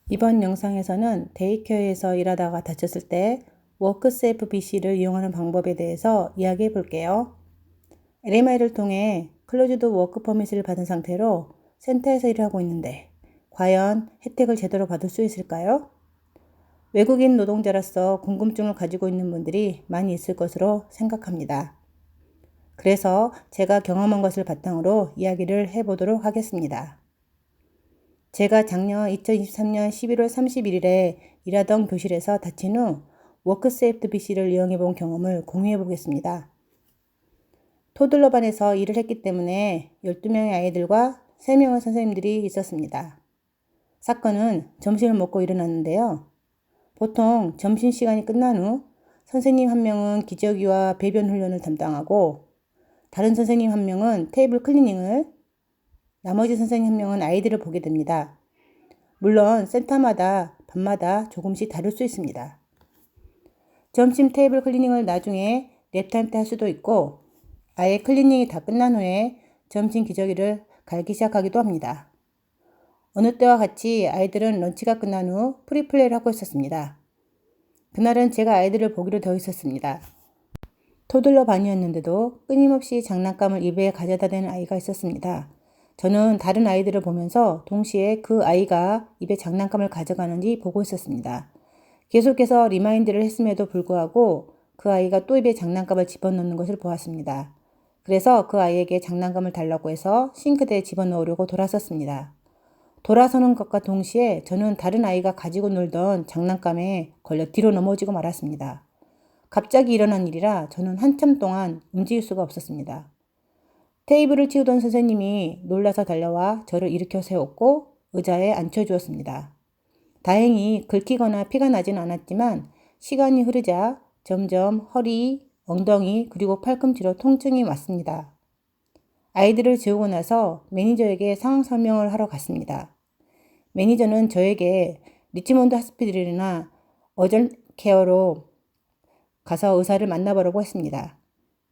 이번 영상에서는 데이케어에서 일하다가 다쳤을 때 워크세이프 BC를 이용하는 방법에 대해서 이야기해 볼게요. LMI를 통해 클로즈드 워크 퍼밋을 받은 상태로 센터에서 일하고 있는데 과연 혜택을 제대로 받을 수 있을까요? 외국인 노동자로서 궁금증을 가지고 있는 분들이 많이 있을 것으로 생각합니다. 그래서 제가 경험한 것을 바탕으로 이야기를 해보도록 하겠습니다. 제가 작년 2023년 11월 31일에 일하던 교실에서 다친 후 워크세이프 BC를 이용해 본 경험을 공유해 보겠습니다. 토들러 반에서 일을 했기 때문에 12명의 아이들과 3명의 선생님들이 있었습니다. 사건은 점심을 먹고 일어났는데요. 보통 점심시간이 끝난 후 선생님 한 명은 기저귀와 배변 훈련을 담당하고 다른 선생님 한 명은 테이블 클리닝을, 나머지 선생님 한 명은 아이들을 보게 됩니다. 물론 센터마다 밤마다 조금씩 다를 수 있습니다. 점심 테이블 클리닝을 나중에 랩타임 때 할 수도 있고 아예 클리닝이 다 끝난 후에 점심 기저귀를 갈기 시작하기도 합니다. 어느 때와 같이 아이들은 런치가 끝난 후 프리플레이를 하고 있었습니다. 그날은 제가 아이들을 보기로 되어 있었습니다. 토들러 반이었는데도 끊임없이 장난감을 입에 가져다 대는 아이가 있었습니다. 저는 다른 아이들을 보면서 동시에 그 아이가 입에 장난감을 가져가는지 보고 있었습니다. 계속해서 리마인드를 했음에도 불구하고 그 아이가 또 입에 장난감을 집어넣는 것을 보았습니다. 그래서 그 아이에게 장난감을 달라고 해서 싱크대에 집어넣으려고 돌아섰습니다. 돌아서는 것과 동시에 저는 다른 아이가 가지고 놀던 장난감에 걸려 뒤로 넘어지고 말았습니다. 갑자기 일어난 일이라 저는 한참 동안 움직일 수가 없었습니다. 테이블을 치우던 선생님이 놀라서 달려와 저를 일으켜 세웠고 의자에 앉혀주었습니다. 다행히 긁히거나 피가 나진 않았지만 시간이 흐르자 점점 허리, 엉덩이 그리고 팔꿈치로 통증이 왔습니다. 아이들을 재우고 나서 매니저에게 상황 설명을 하러 갔습니다. 매니저는 저에게 리치몬드 하스피들이나 어전 케어로 가서 의사를 만나보라고 했습니다.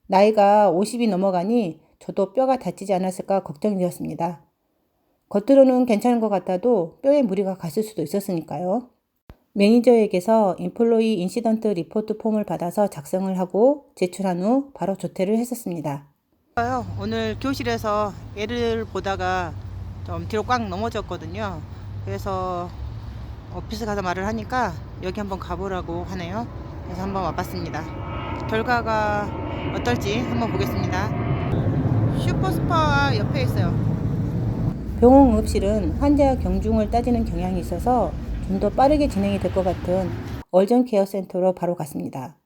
나이가 50이 넘어가니 저도 뼈가 다치지 않았을까 걱정이 되었습니다. 겉으로는 괜찮은 것 같아도 뼈에 무리가 갔을 수도 있었으니까요. 매니저에게서 인플로이 인시던트 리포트 폼을 받아서 작성을 하고 제출한 후 바로 조퇴를 했었습니다. 오늘 교실에서 애를 보다가 좀 뒤로 꽉 넘어졌거든요. 그래서 오피스 가서 말을 하니까 여기 한번 가보라고 하네요. 그래서 한번 와봤습니다. 결과가 어떨지 한번 보겠습니다. 슈퍼스파 옆에 있어요. 병원 응급실은 환자 경중을 따지는 경향이 있어서 좀 더 빠르게 진행이 될 것 같은 얼전 케어 센터로 바로 갔습니다.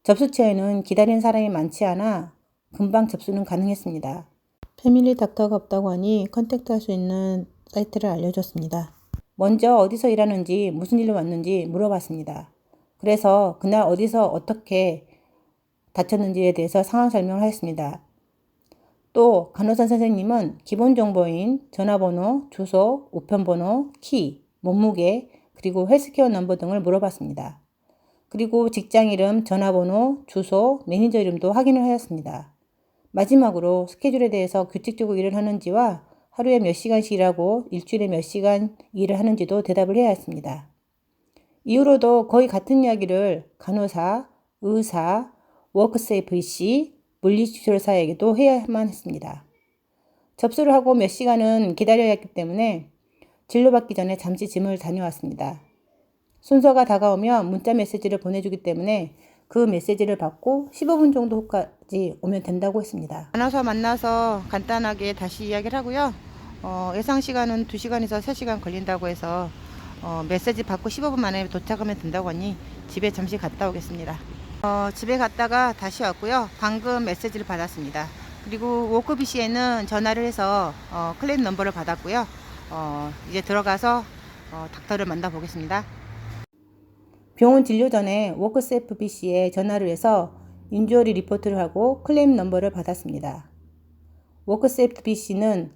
접수처에는 기다리는 사람이 많지 않아 금방 접수는 가능했습니다. 패밀리 닥터가 없다고 하니 컨택트할 수 있는 사이트를 알려줬습니다. 먼저 어디서 일하는지 무슨 일로 왔는지 물어봤습니다. 그래서 그날 어디서 어떻게 다쳤는지에 대해서 상황 설명을 하였습니다. 또 간호사 선생님은 기본 정보인 전화번호, 주소, 우편번호, 키, 몸무게, 그리고 헬스케어 넘버 등을 물어봤습니다. 그리고 직장 이름, 전화번호, 주소, 매니저 이름도 확인을 하였습니다. 마지막으로 스케줄에 대해서 규칙적으로 일을 하는지와 하루에 몇 시간씩 일하고 일주일에 몇 시간 일을 하는지도 대답을 해야 했습니다. 이후로도 거의 같은 이야기를 간호사, 의사, 워크세이프 BC, 물리치료사에게도 해야만 했습니다. 접수를 하고 몇 시간은 기다려야 했기 때문에 진료받기 전에 잠시 짐을 다녀왔습니다. 순서가 다가오면 문자 메시지를 보내주기 때문에 그 메시지를 받고 15분 정도 후까지 오면 된다고 했습니다. 만나서 만나서 간단하게 다시 이야기를 하고요. 예상 시간은 2시간에서 3시간 걸린다고 해서 메시지 받고 15분 만에 도착하면 된다고 하니 집에 잠시 갔다 오겠습니다. 집에 갔다가 다시 왔고요. 방금 메시지를 받았습니다. 그리고 워크비시에는 전화를 해서 클레임 넘버를 받았고요. 이제 들어가서 닥터를 만나보겠습니다. 병원 진료 전에 워크세이프 BC에 전화를 해서 인주어리 리포트를 하고 클레임 넘버를 받았습니다. 워크세이프 BC는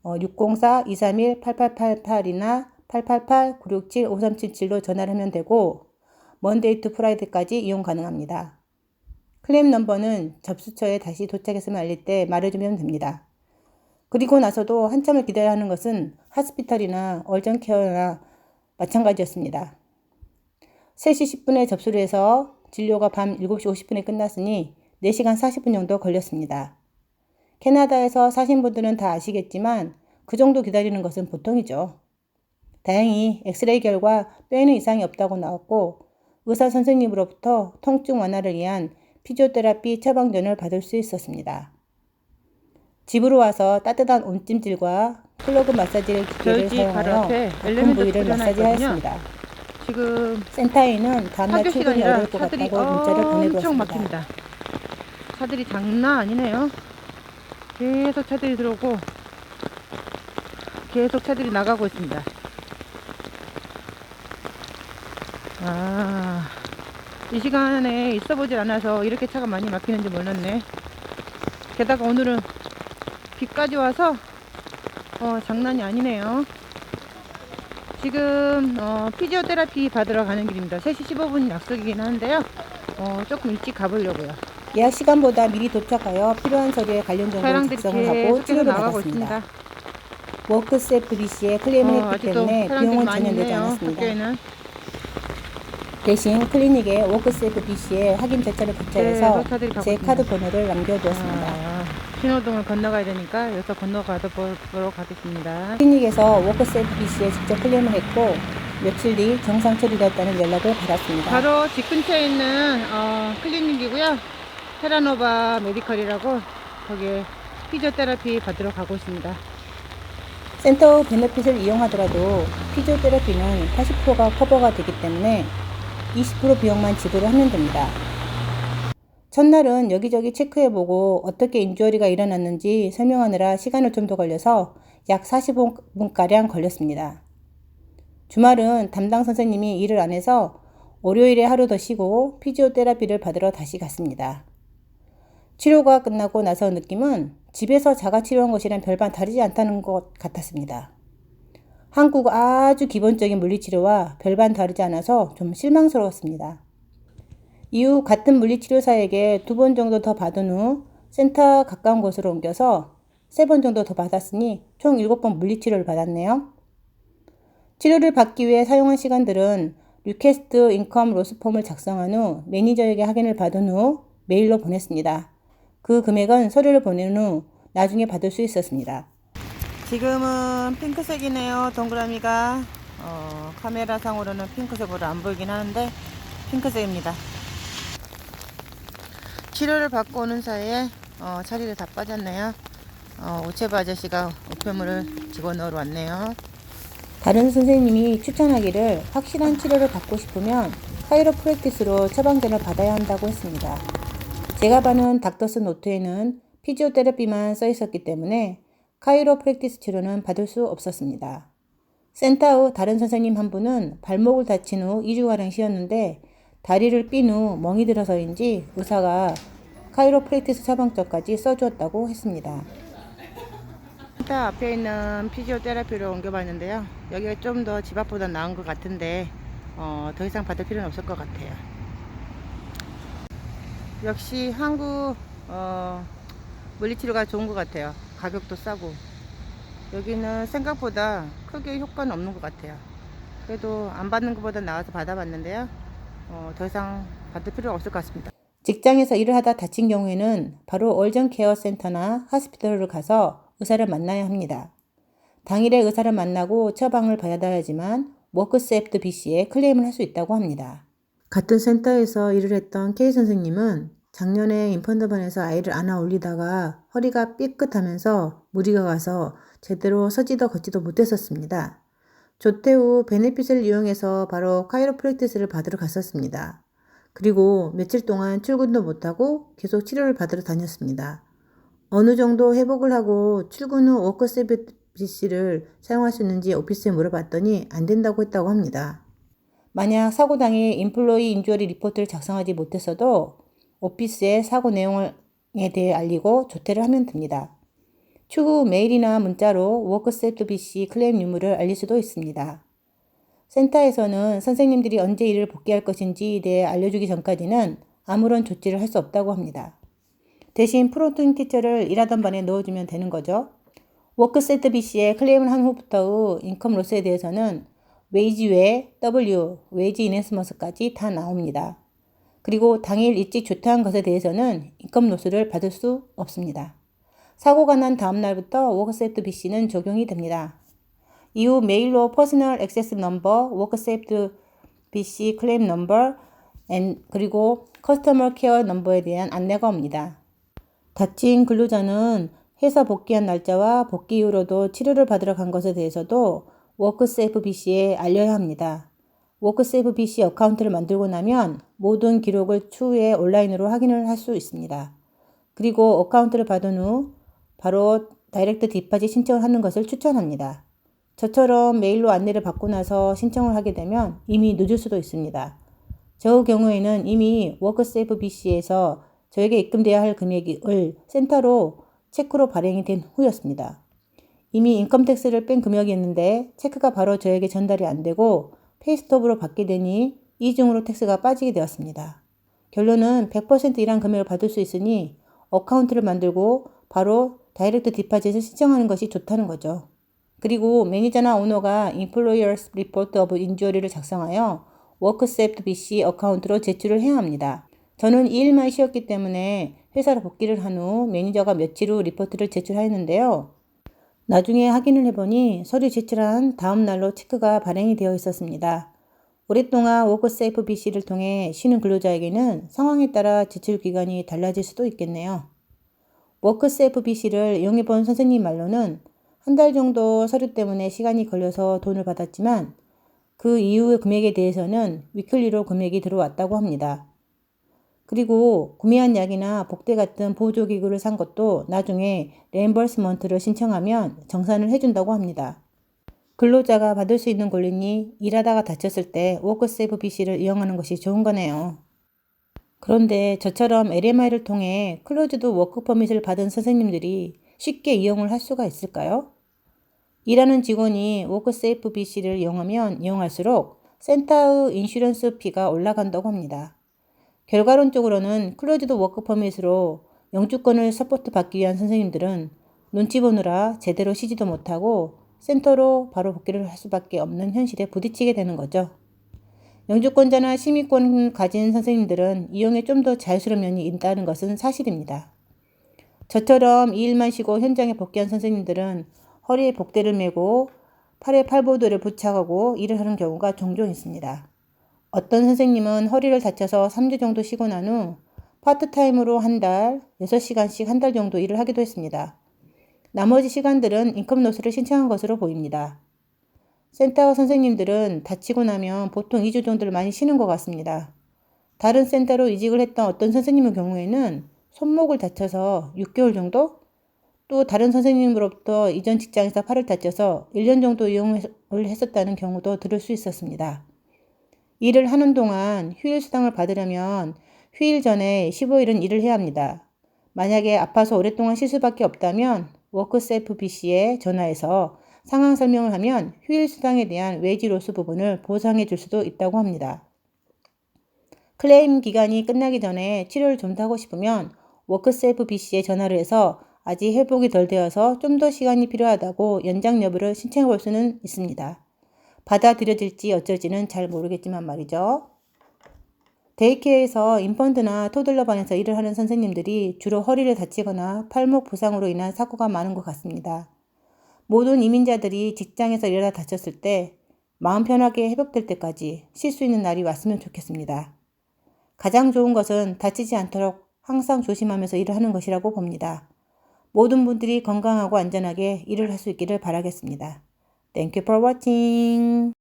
604-231-8888이나 888-967-5377로 전화를 하면 되고 먼데이 투 프라이데이까지 이용 가능합니다. 클레임 넘버는 접수처에 다시 도착했음을 알릴 때 말해주면 됩니다. 그리고 나서도 한참을 기다려야 하는 것은 하스피탈이나 얼전 케어나 마찬가지였습니다. 3시 10분에 접수를 해서 진료가 밤 7시 50분에 끝났으니 4시간 40분 정도 걸렸습니다. 캐나다에서 사신 분들은 다 아시겠지만 그 정도 기다리는 것은 보통이죠. 다행히 엑스레이 결과 뼈에는 이상이 없다고 나왔고 의사 선생님으로부터 통증 완화를 위한 피지오테라피 처방전을 받을 수 있었습니다. 집으로 와서 따뜻한 온찜질과 플러그 마사지 기계를 사용하여 아픈 부위를 마사지하였습니다. 지금 센터에는 다음날 출근이 어려울 것 같다고 문자를 보내두었습니다. 막힙니다. 차들이 장난 아니네요. 계속 차들이 들어오고 계속 차들이 나가고 있습니다. 이 시간에 있어보질 않아서 이렇게 차가 많이 막히는지 몰랐네. 게다가 오늘은 비까지 와서 장난이 아니네요. 지금 피지오테라피 받으러 가는 길입니다. 3시 15분 약속이긴 한데요. 조금 일찍 가보려고요. 예약 시간보다 미리 도착하여 필요한 서류에 관련 정보를 작성을 하고 치료를 받았습니다. 워크세프 BC에 클레임을 했기 때문에 비용은 전혀 내지 않았습니다. 대신 클리닉에 워크세프 BC에 확인 절차를 거쳐서 제 카드 번호를 남겨두었습니다. 신호등을 건너가야 되니까 여기서 건너가도록 하겠습니다. 클리닉에서 워크세프 BC에 직접 클레임을 했고 며칠 뒤 정상 처리되었다는 연락을 받았습니다. 바로 집 근처에 있는 클리닉이고요. 테라노바 메디컬이라고 거기에 피지오테라피 받으러 가고 있습니다. 센터 베네핏을 이용하더라도 피지오테라피는 80%가 커버가 되기 때문에 20% 비용만 지불을 하면 됩니다. 첫날은 여기저기 체크해보고 어떻게 인주어리가 일어났는지 설명하느라 시간을 좀 더 걸려서 약 45분가량 걸렸습니다. 주말은 담당 선생님이 일을 안 해서 월요일에 하루 더 쉬고 피지오테라피를 받으러 다시 갔습니다. 치료가 끝나고 나서 느낌은 집에서 자가 치료한 것이랑 별반 다르지 않다는 것 같았습니다. 한국 아주 기본적인 물리치료와 별반 다르지 않아서 좀 실망스러웠습니다. 이후 같은 물리치료사에게 2번 정도 더 받은 후 센터 가까운 곳으로 옮겨서 3번 정도 더 받았으니 총 7번 물리치료를 받았네요. 치료를 받기 위해 사용한 시간들은 리퀘스트 인컴 로스 폼을 작성한 후 매니저에게 확인을 받은 후 메일로 보냈습니다. 그 금액은 서류를 보낸 후 나중에 받을 수 있었습니다. 지금은 핑크색이네요. 동그라미가 카메라 상으로는 핑크색으로 안 보이긴 하는데 핑크색입니다. 치료를 받고 오는 사이에 자리를 다 빠졌네요. 오체바 아저씨가 우편물을 집어넣으러 왔네요. 다른 선생님이 추천하기를 확실한 치료를 받고 싶으면 카이로프랙티스로 처방전을 받아야 한다고 했습니다. 제가 받은 닥터스 노트에는 피지오테라피만 써 있었기 때문에 카이로프랙티스 치료는 받을 수 없었습니다. 센터 후 다른 선생님 한 분은 발목을 다친 후 2주가량 쉬었는데 다리를 삔 후 멍이 들어서인지 의사가 카이로프랙티스 처방전까지 써주었다고 했습니다. 센터 앞에 있는 피지오테라피로 옮겨봤는데요. 여기가 좀 더 집 앞보다 나은 것 같은데 더 이상 받을 필요는 없을 것 같아요. 역시 한국 물리치료가 좋은 것 같아요. 가격도 싸고 여기는 생각보다 크게 효과는 없는 것 같아요. 그래도 안 받는 것보다 나아서 받아봤는데요. 더 이상 받을 필요가 없을 것 같습니다. 직장에서 일을 하다 다친 경우에는 바로 얼전 케어 센터나 하스피털을 가서 의사를 만나야 합니다. 당일에 의사를 만나고 처방을 받아야지만 워크세프트 BC에 클레임을 할 수 있다고 합니다. 같은 센터에서 일을 했던 K 선생님은 작년에 인펀더반에서 아이를 안아 올리다가 허리가 삐끗하면서 무리가 가서 제대로 서지도 걷지도 못했었습니다. 조퇴 후 베네핏을 이용해서 바로 카이로프랙티스를 받으러 갔었습니다. 그리고 며칠 동안 출근도 못하고 계속 치료를 받으러 다녔습니다. 어느 정도 회복을 하고 출근 후 워크세프 BC를 사용할 수 있는지 오피스에 물어봤더니 안 된다고 했다고 합니다. 만약 사고 당일 인플로이 인주어리 리포트를 작성하지 못했어도 오피스에 사고 내용에 대해 알리고 조퇴를 하면 됩니다. 추후 메일이나 문자로 워크세프 BC 클레임 유무를 알릴 수도 있습니다. 센터에서는 선생님들이 언제 일을 복귀할 것인지에 대해 알려주기 전까지는 아무런 조치를 할 수 없다고 합니다. 대신 프론팅 티처를 일하던 반에 넣어주면 되는 거죠. 워크세프 BC에 클레임을 한 후부터의 인컴 로스에 대해서는 웨이지 외에 W, 웨이지 인핸스먼스까지 다 나옵니다. 그리고 당일 일찍 조퇴한 것에 대해서는 인컴 로스를 받을 수 없습니다. 사고가 난 다음 날부터 워크세이프트 BC는 적용이 됩니다. 이후 메일로 퍼스널 액세스 넘버, 워크세이프트 BC 클레임 넘버, 그리고 커스터머 케어 넘버에 대한 안내가 옵니다. 다친 근로자는 회사 복귀한 날짜와 복귀 이후로도 치료를 받으러 간 것에 대해서도 워크세이프 BC에 알려야 합니다. 워크세이프 BC 어카운트를 만들고 나면 모든 기록을 추후에 온라인으로 확인을 할 수 있습니다. 그리고 어카운트를 받은 후 바로 다이렉트 디파짓 신청을 하는 것을 추천합니다. 저처럼 메일로 안내를 받고 나서 신청을 하게 되면 이미 늦을 수도 있습니다. 저 경우에는 이미 워크세이프 BC에서 저에게 입금돼야 할 금액을 센터로 체크로 발행이 된 후였습니다. 이미 인컴택스를 뺀 금액이었는데 체크가 바로 저에게 전달이 안 되고 페이스톱으로 받게 되니 이중으로 텍스가 빠지게 되었습니다. 결론은 100% 일한 금액을 받을 수 있으니 어카운트를 만들고 바로 다이렉트 디파짓을 신청하는 것이 좋다는 거죠. 그리고 매니저나 오너가 Employers Report of Injury를 작성하여 워크세이프트 BC 어카운트로 제출을 해야 합니다. 저는 2일만 쉬었기 때문에 회사로 복귀를 한 후 매니저가 며칠 후 리포트를 제출하였는데요. 나중에 확인을 해보니 서류 제출한 다음 날로 체크가 발행이 되어 있었습니다. 오랫동안 워크세이프 BC를 통해 쉬는 근로자에게는 상황에 따라 제출 기간이 달라질 수도 있겠네요. 워크세이프 BC를 이용해본 선생님 말로는 한 달 정도 서류 때문에 시간이 걸려서 돈을 받았지만 그 이후의 금액에 대해서는 위클리로 금액이 들어왔다고 합니다. 그리고 구매한 약이나 복대 같은 보조기구를 산 것도 나중에 레임버스먼트를 신청하면 정산을 해준다고 합니다. 근로자가 받을 수 있는 권리니 일하다가 다쳤을 때 워크세이프 BC를 이용하는 것이 좋은 거네요. 그런데 저처럼 LMI를 통해 클로즈드 워크 퍼밋을 받은 선생님들이 쉽게 이용을 할 수가 있을까요? 일하는 직원이 워크세이프 BC를 이용하면 이용할수록 센터의 인슈런스 피가 올라간다고 합니다. 결과론적으로는 클로즈드 워크 퍼밋으로 영주권을 서포트 받기 위한 선생님들은 눈치 보느라 제대로 쉬지도 못하고 센터로 바로 복귀를 할 수밖에 없는 현실에 부딪히게 되는 거죠. 영주권자나 시민권을 가진 선생님들은 이용에 좀 더 자유스러운 면이 있다는 것은 사실입니다. 저처럼 2일만 쉬고 현장에 복귀한 선생님들은 허리에 복대를 메고 팔에 팔보드를 부착하고 일을 하는 경우가 종종 있습니다. 어떤 선생님은 허리를 다쳐서 3주 정도 쉬고 난 후 파트타임으로 한 달, 6시간씩 한 달 정도 일을 하기도 했습니다. 나머지 시간들은 인컴 로스를 신청한 것으로 보입니다. 센터 선생님들은 다치고 나면 보통 2주 정도를 많이 쉬는 것 같습니다. 다른 센터로 이직을 했던 어떤 선생님의 경우에는 손목을 다쳐서 6개월 정도? 또 다른 선생님으로부터 이전 직장에서 팔을 다쳐서 1년 정도 이용을 했었다는 경우도 들을 수 있었습니다. 일을 하는 동안 휴일 수당을 받으려면 휴일 전에 15일은 일을 해야 합니다. 만약에 아파서 오랫동안 쉴 수밖에 없다면 워크세이프 BC에 전화해서 상황 설명을 하면 휴일 수당에 대한 웨이지 로스 부분을 보상해 줄 수도 있다고 합니다. 클레임 기간이 끝나기 전에 치료를 좀 더 하고 싶으면 워크세이프 BC에 전화를 해서 아직 회복이 덜 되어서 좀 더 시간이 필요하다고 연장 여부를 신청해 볼 수는 있습니다. 받아들여질지 어쩔지는 잘 모르겠지만 말이죠. 데이케어에서 인펀드나 토들러반에서 일을 하는 선생님들이 주로 허리를 다치거나 팔목 부상으로 인한 사고가 많은 것 같습니다. 모든 이민자들이 직장에서 일하다 다쳤을 때 마음 편하게 회복될 때까지 쉴 수 있는 날이 왔으면 좋겠습니다. 가장 좋은 것은 다치지 않도록 항상 조심하면서 일을 하는 것이라고 봅니다. 모든 분들이 건강하고 안전하게 일을 할 수 있기를 바라겠습니다. Thank you for watching.